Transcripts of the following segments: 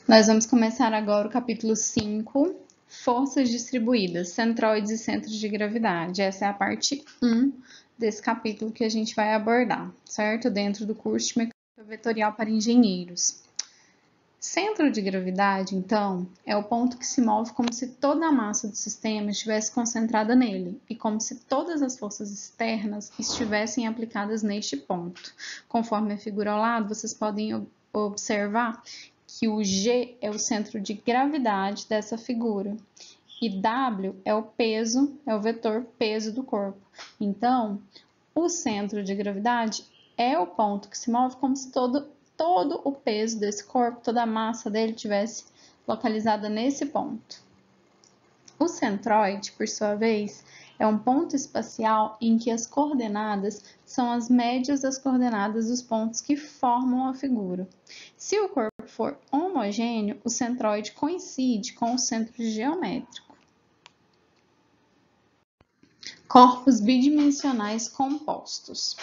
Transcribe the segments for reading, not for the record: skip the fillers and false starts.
Nós vamos começar agora o capítulo 5, Forças Distribuídas, Centroides e Centros de Gravidade. Essa é a parte 1 desse capítulo que a gente vai abordar, certo? Dentro do curso de Mecânica Vetorial para Engenheiros. Centro de gravidade, então, é o ponto que se move como se toda a massa do sistema estivesse concentrada nele e como se todas as forças externas estivessem aplicadas neste ponto. Conforme a figura ao lado, vocês podem observar que o G é o centro de gravidade dessa figura e W é o peso, é o vetor peso do corpo. Então, o centro de gravidade é o ponto que se move como se todo o peso desse corpo, toda a massa dele estivesse localizada nesse ponto. O centroide, por sua vez, é um ponto espacial em que as coordenadas são as médias das coordenadas dos pontos que formam a figura. Se o corpo for homogêneo, o centroide coincide com o centro geométrico. Corpos bidimensionais compostos.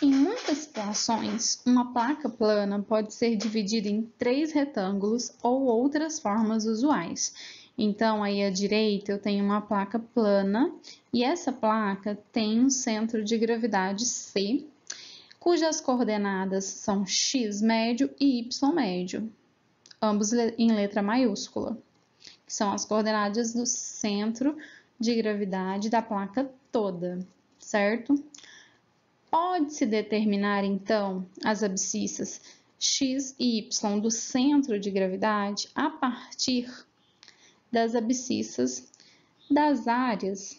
Em muitas situações, uma placa plana pode ser dividida em 3 retângulos ou outras formas usuais. Então, aí à direita eu tenho uma placa plana e essa placa tem um centro de gravidade C, cujas coordenadas são x médio e y médio, ambos em letra maiúscula, que são as coordenadas do centro de gravidade da placa toda, certo? Pode-se determinar, então, as abscissas x e y do centro de gravidade a partir das abscissas das áreas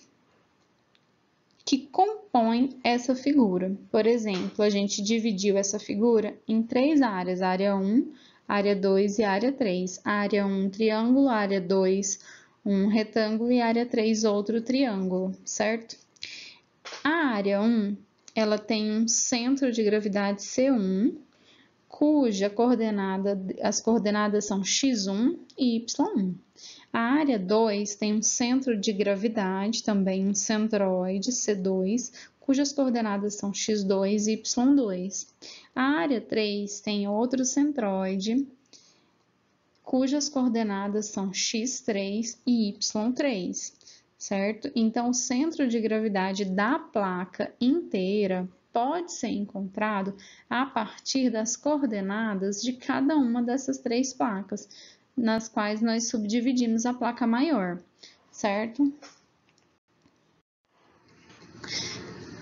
que compõem essa figura. Por exemplo, a gente dividiu essa figura em 3 áreas, área 1, área 2 e área 3. Área 1, triângulo, área 2, um retângulo e área 3, outro triângulo, certo? A área 1, ela tem um centro de gravidade C1, cuja as coordenadas são x1 e y1. A área 2 tem um centro de gravidade, também um centroide, C2, cujas coordenadas são x2 e y2. A área 3 tem outro centroide, cujas coordenadas são x3 e y3, certo? Então, o centro de gravidade da placa inteira pode ser encontrado a partir das coordenadas de cada uma dessas 3 placas, nas quais nós subdividimos a placa maior, certo?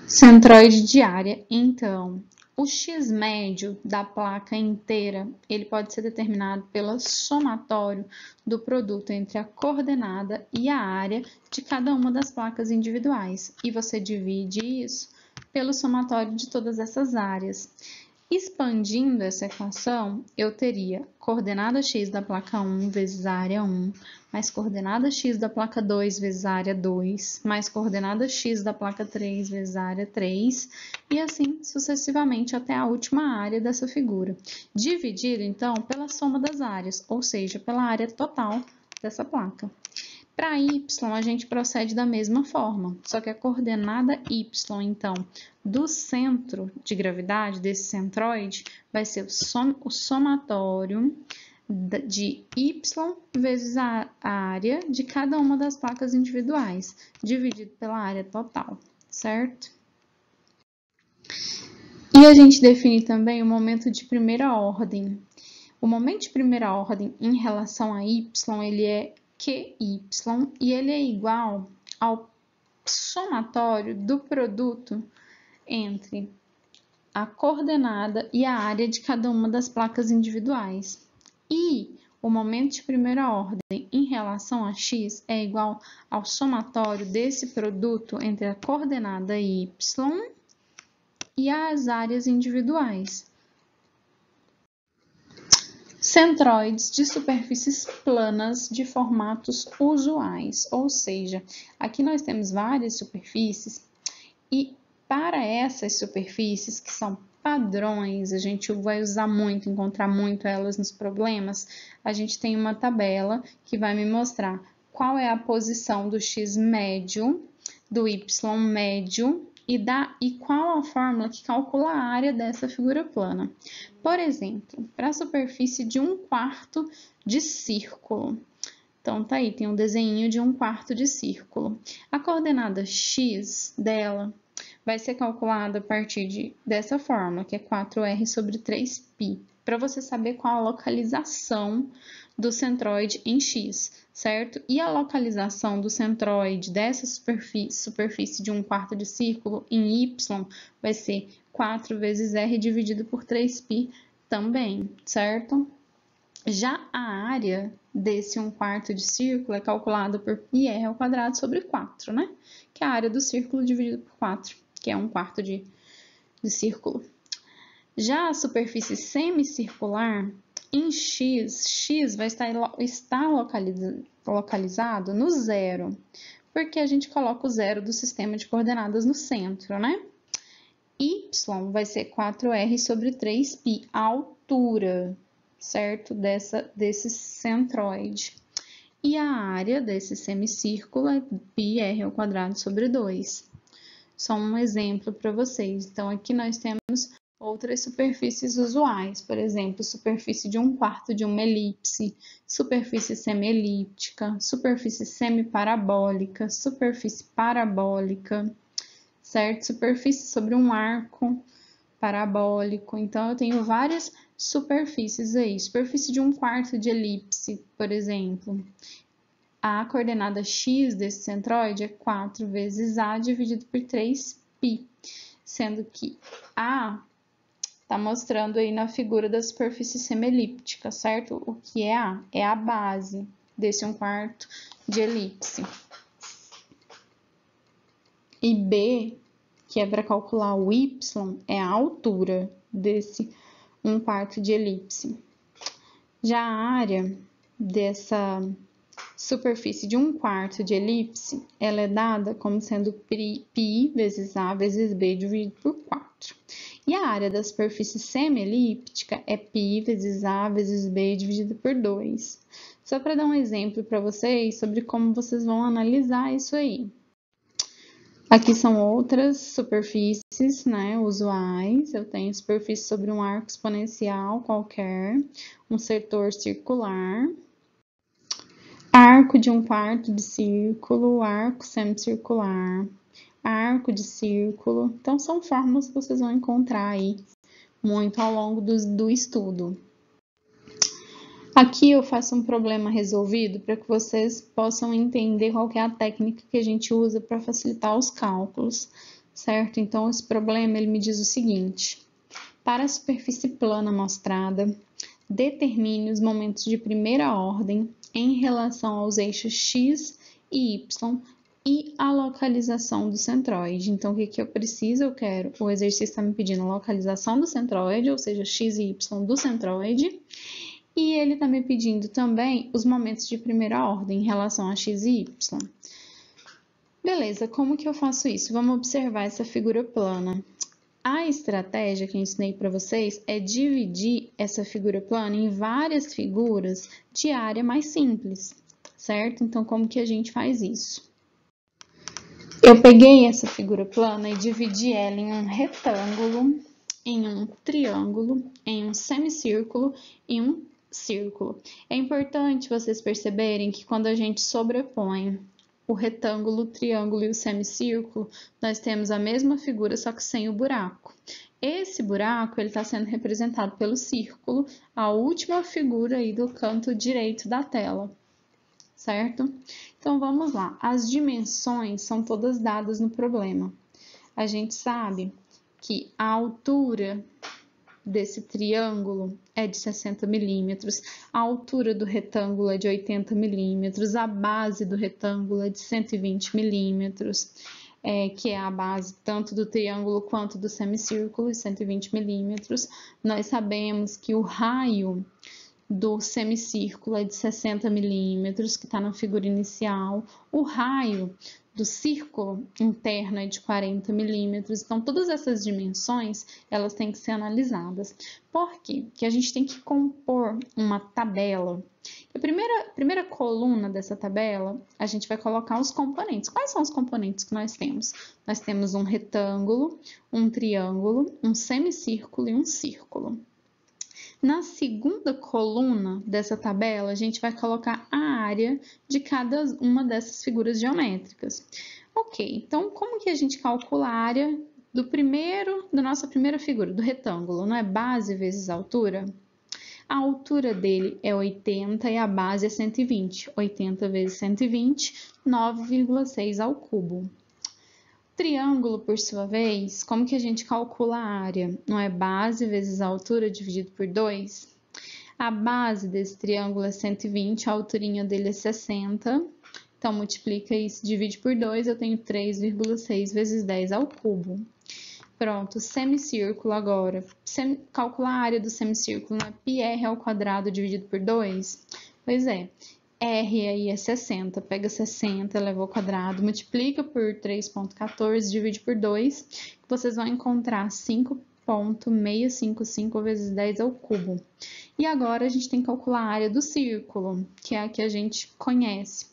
Centroide de área, então, o x médio da placa inteira, ele pode ser determinado pelo somatório do produto entre a coordenada e a área de cada uma das placas individuais, e você divide isso pelo somatório de todas essas áreas. Expandindo essa equação, eu teria coordenada x da placa 1 vezes a área 1, mais coordenada x da placa 2 vezes a área 2, mais coordenada x da placa 3 vezes a área 3, e assim sucessivamente até a última área dessa figura. Dividido, então, pela soma das áreas, ou seja, pela área total dessa placa. Para y, a gente procede da mesma forma, só que a coordenada y, então, do centro de gravidade, desse centroide, vai ser o somatório de y vezes a área de cada uma das placas individuais, dividido pela área total, certo? E a gente define também o momento de primeira ordem. O momento de primeira ordem em relação a y, ele é QY, e ele é igual ao somatório do produto entre a coordenada e a área de cada uma das placas individuais. E o momento de primeira ordem em relação a x é igual ao somatório desse produto entre a coordenada y e as áreas individuais. Centroides de superfícies planas de formatos usuais, ou seja, aqui nós temos várias superfícies e para essas superfícies que são padrões, a gente vai usar muito, encontrar muito elas nos problemas, a gente tem uma tabela que vai me mostrar qual é a posição do x médio, do y médio E qual a fórmula que calcula a área dessa figura plana. Por exemplo, para a superfície de 1/4 de círculo. Então, tá aí, tem um desenho de 1/4 de círculo. A coordenada x dela vai ser calculada a partir dessa fórmula, que é 4r sobre 3π, para você saber qual a localização do centroide em x, certo? E a localização do centroide dessa superfície de 1/4 de círculo em y vai ser 4 vezes r dividido por 3π também, certo? Já a área desse 1/4 de círculo é calculada por πr² sobre 4, né? Que é a área do círculo dividido por 4, que é 1/4 de círculo. Já a superfície semicircular, em x vai estar localizado no zero, porque a gente coloca o zero do sistema de coordenadas no centro, né? Y vai ser 4r sobre 3π, a altura, certo? Desse centroide. E a área desse semicírculo é πr² sobre 2. Só um exemplo para vocês. Então, aqui nós temos outras superfícies usuais, por exemplo, superfície de 1/4 de uma elipse, superfície semielíptica, superfície semiparabólica, superfície parabólica, certo? Superfície sobre um arco parabólico. Então, eu tenho várias superfícies aí. Superfície de 1/4 de elipse, por exemplo. A coordenada x desse centroide é 4 vezes a dividido por 3π, sendo que a está mostrando aí na figura da superfície semielíptica, certo? O que é a? É a base desse 1/4 de elipse. E b, que é para calcular o y, é a altura desse 1/4 de elipse. Já a área dessa superfície de 1/4 de elipse, ela é dada como sendo π vezes a vezes b dividido por 4. E a área da superfície semielíptica é π vezes a vezes b dividido por 2. Só para dar um exemplo para vocês sobre como vocês vão analisar isso aí. Aqui são outras superfícies, né, usuais. Eu tenho superfície sobre um arco exponencial qualquer, um setor circular, arco de 1/4 de círculo, arco semicircular, arco de círculo. Então, são fórmulas que vocês vão encontrar aí muito ao longo do estudo. Aqui eu faço um problema resolvido para que vocês possam entender qual que é a técnica que a gente usa para facilitar os cálculos, certo? Então, esse problema ele me diz o seguinte: para a superfície plana mostrada, determine os momentos de primeira ordem em relação aos eixos x e y e a localização do centroide. Então, o que eu preciso? Eu quero, o exercício está me pedindo a localização do centroide, ou seja, x e y do centroide, e ele está me pedindo também os momentos de primeira ordem em relação a x e y. Beleza, como que eu faço isso? Vamos observar essa figura plana. A estratégia que eu ensinei para vocês é dividir essa figura plana em várias figuras de área mais simples, certo? Então, como que a gente faz isso? Eu peguei essa figura plana e dividi ela em um retângulo, em um triângulo, em um semicírculo e um círculo. É importante vocês perceberem que quando a gente sobrepõe o retângulo, o triângulo e o semicírculo, nós temos a mesma figura, só que sem o buraco. Esse buraco ele está sendo representado pelo círculo, a última figura aí do canto direito da tela, certo? Então, vamos lá. As dimensões são todas dadas no problema. A gente sabe que a altura desse triângulo é de 60 milímetros, a altura do retângulo é de 80 milímetros, a base do retângulo é de 120 milímetros, que é a base tanto do triângulo quanto do semicírculo, 120 milímetros. Nós sabemos que o raio do semicírculo é de 60 milímetros, que está na figura inicial. O raio do círculo interno é de 40 milímetros. Então, todas essas dimensões, elas têm que ser analisadas. Por quê? Porque a gente tem que compor uma tabela A primeira coluna dessa tabela, a gente vai colocar os componentes. Quais são os componentes que nós temos? Nós temos um retângulo, um triângulo, um semicírculo e um círculo. Na segunda coluna dessa tabela, a gente vai colocar a área de cada uma dessas figuras geométricas. Ok, então como que a gente calcula a área da nossa primeira figura, do retângulo? Não é base vezes altura? A altura dele é 80 e a base é 120. 80 vezes 120, 9,6 ao cubo. Triângulo, por sua vez, como que a gente calcula a área? Não é base vezes a altura dividido por 2? A base desse triângulo é 120, a alturinha dele é 60. Então, multiplica isso, divide por 2, eu tenho 3,6 vezes 10 ao cubo. Pronto, semicírculo agora. Calcular a área do semicírculo, não é πr ao quadrado dividido por 2? Pois é. R aí é 60, pega 60, eleva ao quadrado, multiplica por 3,14, divide por 2, que vocês vão encontrar 5,655 vezes 10 ao cubo. E agora a gente tem que calcular a área do círculo, que é a que a gente conhece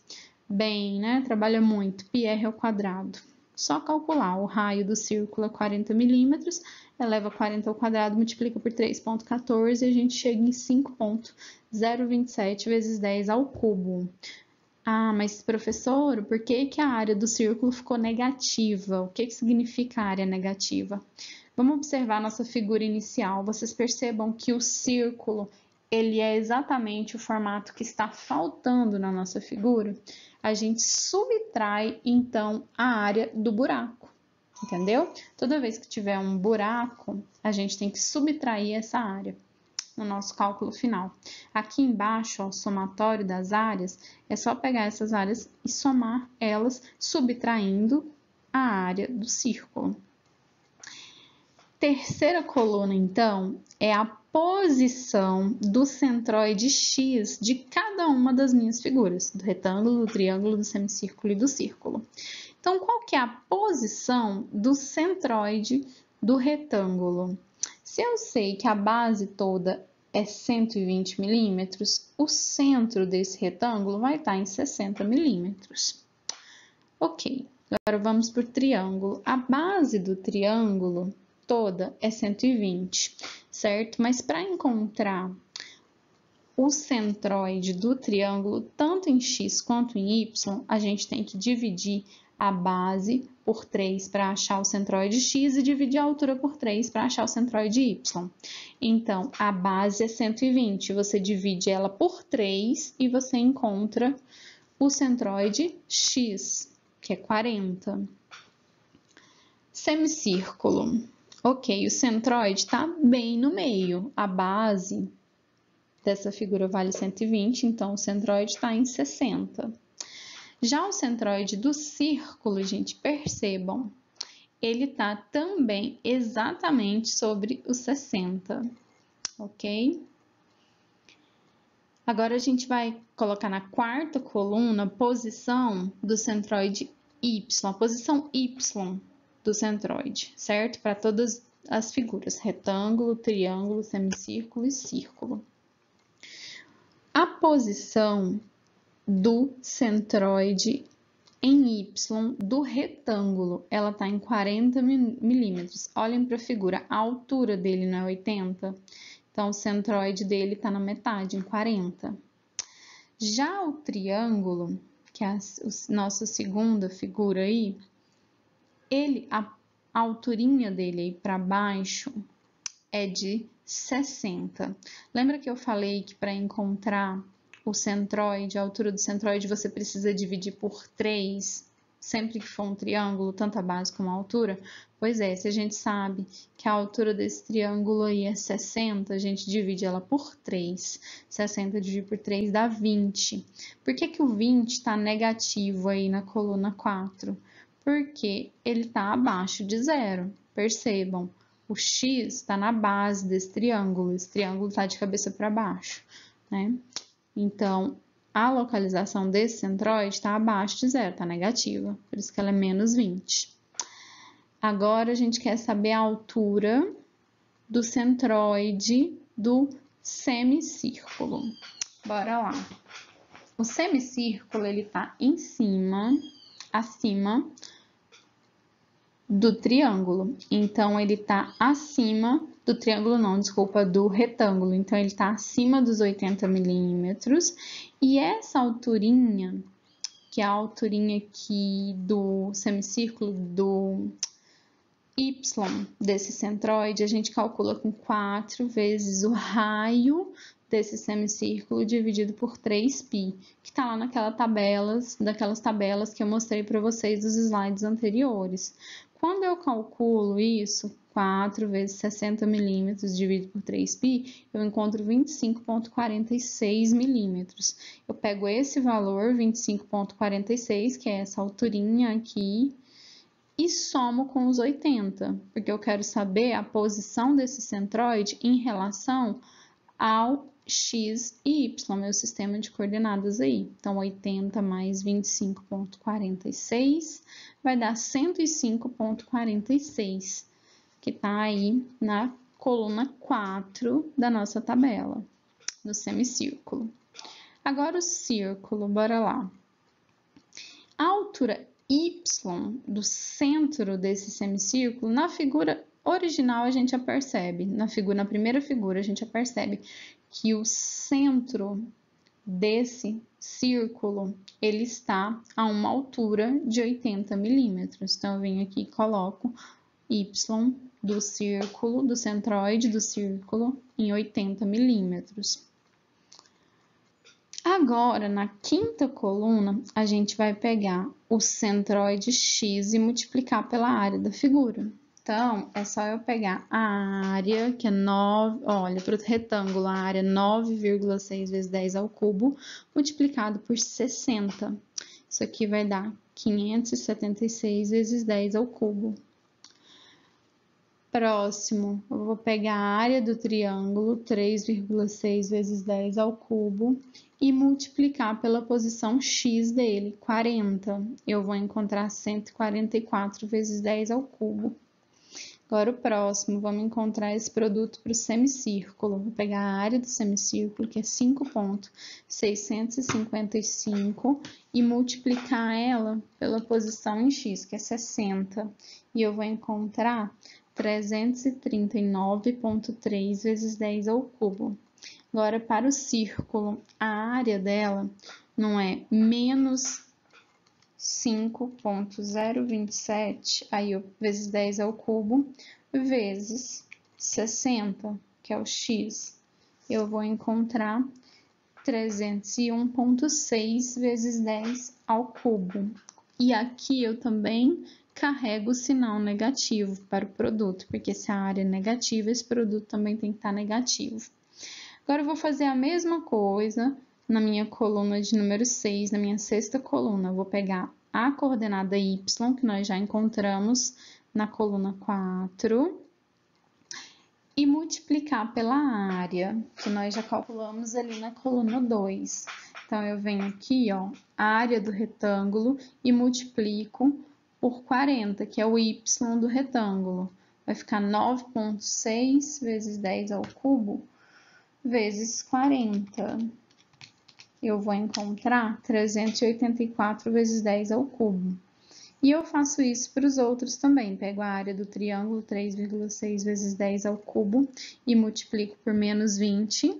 bem, né? Trabalha muito, πr ao quadrado. Só calcular, o raio do círculo é 40 milímetros, eleva 40 ao quadrado, multiplica por 3,14 e a gente chega em 5,027 vezes 10 ao cubo. Ah, mas professor, por que que a área do círculo ficou negativa? O que que significa a área negativa? Vamos observar a nossa figura inicial. Vocês percebam que o círculo, ele é exatamente o formato que está faltando na nossa figura. A gente subtrai, então, a área do buraco, entendeu? Toda vez que tiver um buraco, a gente tem que subtrair essa área no nosso cálculo final. Aqui embaixo, ó, o somatório das áreas, é só pegar essas áreas e somar elas, subtraindo a área do círculo. Terceira coluna, então, é a posição do centroide X de cada uma das minhas figuras, do retângulo, do triângulo, do semicírculo e do círculo. Então, qual que é a posição do centroide do retângulo? Se eu sei que a base toda é 120 milímetros, o centro desse retângulo vai estar em 60 milímetros. Ok, agora vamos para o triângulo. A base do triângulo toda é 120, certo? Mas para encontrar o centroide do triângulo, tanto em x quanto em y, a gente tem que dividir a base por 3 para achar o centroide x e dividir a altura por 3 para achar o centroide y. Então, a base é 120, você divide ela por 3 e você encontra o centroide x, que é 40. Semicírculo. Ok, o centroide está bem no meio. A base dessa figura vale 120, então o centroide está em 60. Já o centroide do círculo, gente, percebam, ele está também exatamente sobre os 60, ok? Agora a gente vai colocar na quarta coluna a posição do centroide Y, a posição Y do centroide, certo? Para todas as figuras, retângulo, triângulo, semicírculo e círculo. A posição do centroide em Y do retângulo, ela está em 40 milímetros. Olhem para a figura, a altura dele não é 80, então o centroide dele está na metade, em 40. Já o triângulo, que é a nossa segunda figura aí, a alturinha dele aí para baixo é de 60. Lembra que eu falei que para encontrar o centroide, a altura do centroide, você precisa dividir por 3, sempre que for um triângulo, tanto a base como a altura? Pois é, se a gente sabe que a altura desse triângulo aí é 60, a gente divide ela por 3. 60 dividido por 3 dá 20. Por que que o 20 está negativo aí na coluna 4? Porque ele está abaixo de zero. Percebam, o x está na base desse triângulo, esse triângulo está de cabeça para baixo, né? Então, a localização desse centroide está abaixo de zero, está negativa, por isso que ela é menos 20. Agora, a gente quer saber a altura do centroide do semicírculo. Bora lá. o semicírculo, ele tá acima do triângulo. Então, ele tá acima do triângulo, não, desculpa, do retângulo. Então, ele tá acima dos 80 milímetros. E essa alturinha, que é a alturinha aqui do semicírculo, do Y desse centroide, a gente calcula com 4 vezes o raio desse semicírculo dividido por 3π, que está lá daquelas tabelas que eu mostrei para vocês dos slides anteriores. Quando eu calculo isso, 4 vezes 60 milímetros dividido por 3π, eu encontro 25,46 milímetros. Eu pego esse valor, 25,46, que é essa alturinha aqui, e somo com os 80, porque eu quero saber a posição desse centroide em relação ao x e y, meu sistema de coordenadas aí. Então, 80 mais 25,46 vai dar 105,46, que está aí na coluna 4 da nossa tabela, no semicírculo. Agora o círculo, bora lá. A altura y do centro desse semicírculo, na figura original a gente já percebe, na primeira figura a gente já percebe que o centro desse círculo, ele está a uma altura de 80 milímetros. Então, eu venho aqui e coloco y do círculo, do centroide do círculo, em 80 milímetros. Agora, na quinta coluna, a gente vai pegar o centroide x e multiplicar pela área da figura. Então, é só eu pegar a área, que é 9, olha, para o retângulo, a área 9,6 vezes 10 ao cubo, multiplicado por 60. Isso aqui vai dar 576 vezes 10 ao cubo. Próximo, eu vou pegar a área do triângulo, 3,6 vezes 10 ao cubo, e multiplicar pela posição x dele, 40. Eu vou encontrar 144 vezes 10 ao cubo. Agora, o próximo, vamos encontrar esse produto para o semicírculo. Vou pegar a área do semicírculo, que é 5,655, e multiplicar ela pela posição em x, que é 60. E eu vou encontrar 339,3 vezes 10 ao cubo. Agora, para o círculo, a área dela não é menos 5,027, aí eu vezes 10 ao cubo, vezes 60, que é o x. Eu vou encontrar 301,6 vezes 10 ao cubo. E aqui eu também carrego o sinal negativo para o produto, porque se a área é negativa, esse produto também tem que estar negativo. Agora, eu vou fazer a mesma coisa na minha coluna de número 6, na minha sexta coluna. Eu vou pegar a coordenada y, que nós já encontramos na coluna 4, e multiplicar pela área, que nós já calculamos ali na coluna 2. Então, eu venho aqui, ó, a área do retângulo e multiplico por 40, que é o y do retângulo. Vai ficar 9,6 vezes 10 ao cubo, vezes 40. Eu vou encontrar 384 vezes 10 ao cubo. E eu faço isso para os outros também. Pego a área do triângulo, 3,6 vezes 10 ao cubo, e multiplico por menos 20.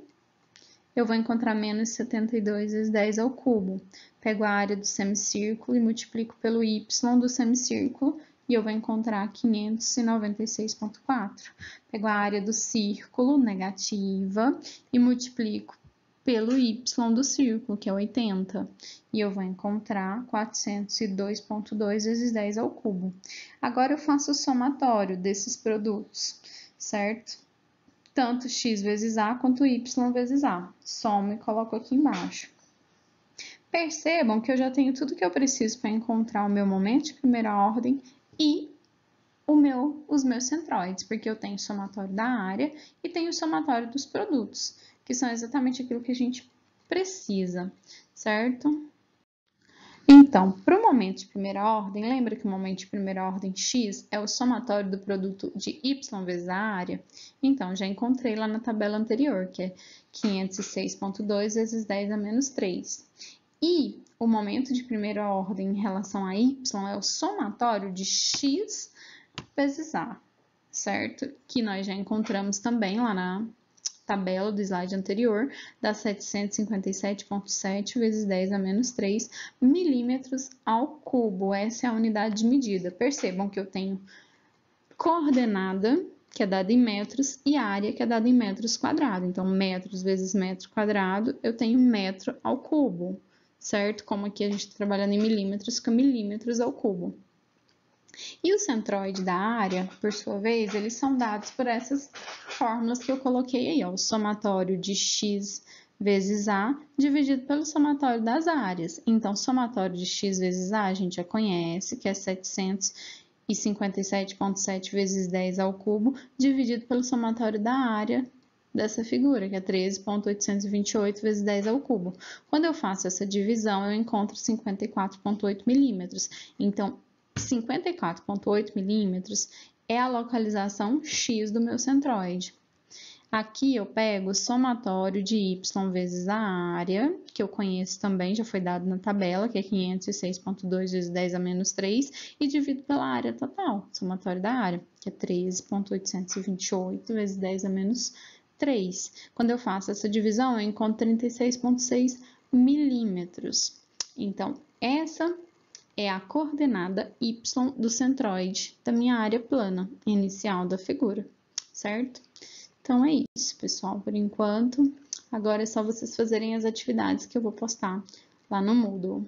Eu vou encontrar menos 72 vezes 10 ao cubo. Pego a área do semicírculo e multiplico pelo y do semicírculo, e eu vou encontrar 596,4. Pego a área do círculo, negativa, e multiplico pelo y do círculo, que é 80. E eu vou encontrar 402,2 vezes 10 ao cubo. Agora, eu faço o somatório desses produtos, certo? Tanto x vezes a quanto y vezes a. Somo e coloco aqui embaixo. Percebam que eu já tenho tudo que eu preciso para encontrar o meu momento de primeira ordem e os meus centroides, porque eu tenho o somatório da área e tenho o somatório dos produtos, que são exatamente aquilo que a gente precisa, certo? Então, para o momento de primeira ordem, lembra que o momento de primeira ordem x é o somatório do produto de y vezes a área? Então, já encontrei lá na tabela anterior, que é 506,2 vezes 10 a menos 3. E o momento de primeira ordem em relação a y é o somatório de x vezes a, certo? Que nós já encontramos também lá na tabela do slide anterior, dá 757,7 vezes 10 a menos 3 milímetros ao cubo. Essa é a unidade de medida. Percebam que eu tenho coordenada, que é dada em metros, e área, que é dada em metros quadrados. Então, metros vezes metro quadrado, eu tenho metro ao cubo, certo? Como aqui a gente está trabalhando em milímetros, fica milímetros ao cubo. E o centroide da área, por sua vez, eles são dados por essas fórmulas que eu coloquei aí, ó, o somatório de x vezes a dividido pelo somatório das áreas. Então, somatório de x vezes a gente já conhece, que é 757,7 vezes 10 ao cubo, dividido pelo somatório da área dessa figura, que é 13,828 vezes 10 ao cubo. Quando eu faço essa divisão, eu encontro 54,8 milímetros. Então, 54,8 milímetros é a localização X do meu centroide. Aqui eu pego o somatório de y vezes a área, que eu conheço também, já foi dado na tabela, que é 506,2 vezes 10 a menos 3, e divido pela área total, somatório da área, que é 13,828 vezes 10 a menos 3. Quando eu faço essa divisão, eu encontro 36,6 milímetros. Então, essa é a coordenada y do centroide da minha área plana inicial da figura, certo? Então é isso, pessoal, por enquanto. Agora é só vocês fazerem as atividades que eu vou postar lá no Moodle.